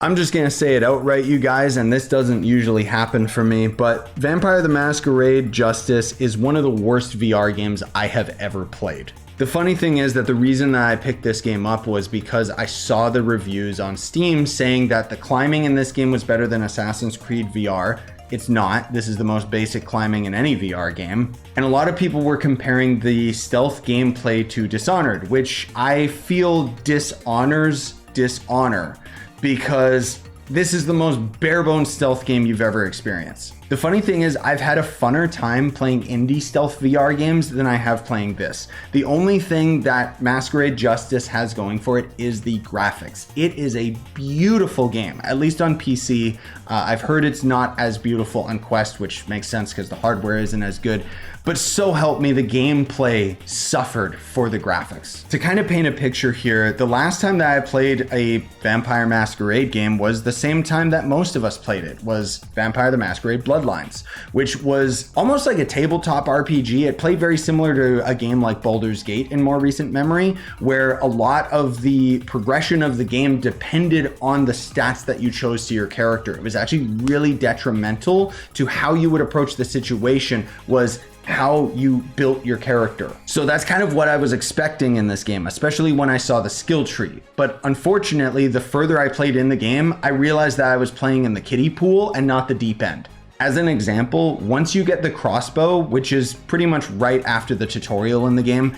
I'm just gonna say it outright, you guys, and this doesn't usually happen for me, but Vampire the Masquerade Justice is one of the worst VR games I have ever played. The funny thing is that the reason that I picked this game up was because I saw the reviews on Steam saying that the climbing in this game was better than Assassin's Creed VR. It's not. This is the most basic climbing in any VR game. And a lot of people were comparing the stealth gameplay to Dishonored, which I feel dishonors Dishonor, because this is the most bare bones stealth game you've ever experienced. The funny thing is, I've had a funner time playing indie stealth VR games than I have playing this. The only thing that Masquerade Justice has going for it is the graphics. It is a beautiful game, at least on PC. I've heard it's not as beautiful on Quest, which makes sense because the hardware isn't as good. But so help me, the gameplay suffered for the graphics. To kind of paint a picture here, the last time that I played a Vampire Masquerade game was the same time that most of us played it, was Vampire the Masquerade Bloodlines, which was almost like a tabletop RPG. It played very similar to a game like Baldur's Gate in more recent memory, where a lot of the progression of the game depended on the stats that you chose to your character. It was actually really detrimental to how you would approach the situation, was how you built your character. So that's kind of what I was expecting in this game, especially when I saw the skill tree. But unfortunately, the further I played in the game, I realized that I was playing in the kiddie pool and not the deep end. As an example, once you get the crossbow, which is pretty much right after the tutorial in the game,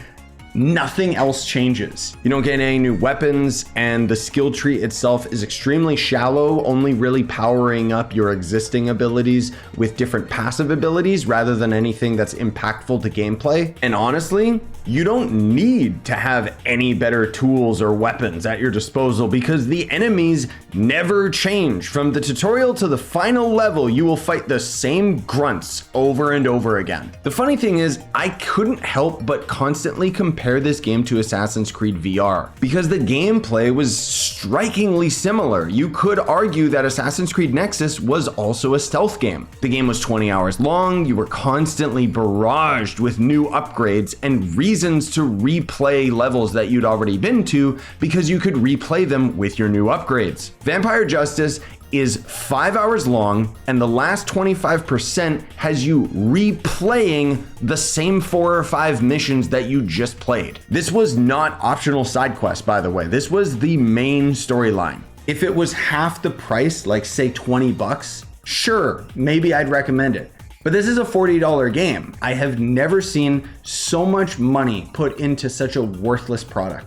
nothing else changes. You don't get any new weapons, and the skill tree itself is extremely shallow, only really powering up your existing abilities with different passive abilities rather than anything that's impactful to gameplay. And honestly, you don't need to have any better tools or weapons at your disposal because the enemies never change. From the tutorial to the final level, you will fight the same grunts over and over again. The funny thing is, I couldn't help but constantly compare this game to Assassin's Creed VR because the gameplay was strikingly similar. You could argue that Assassin's Creed Nexus was also a stealth game. The game was 20 hours long, you were constantly barraged with new upgrades and reasons to replay levels that you'd already been to because you could replay them with your new upgrades. Vampire Justice is 5 hours long, and the last 25% has you replaying the same 4 or 5 missions that you just played. This was not optional side quests, by the way. This was the main storyline. If it was half the price, like say 20 bucks, sure, maybe I'd recommend it. But this is a $40 game. I have never seen so much money put into such a worthless product.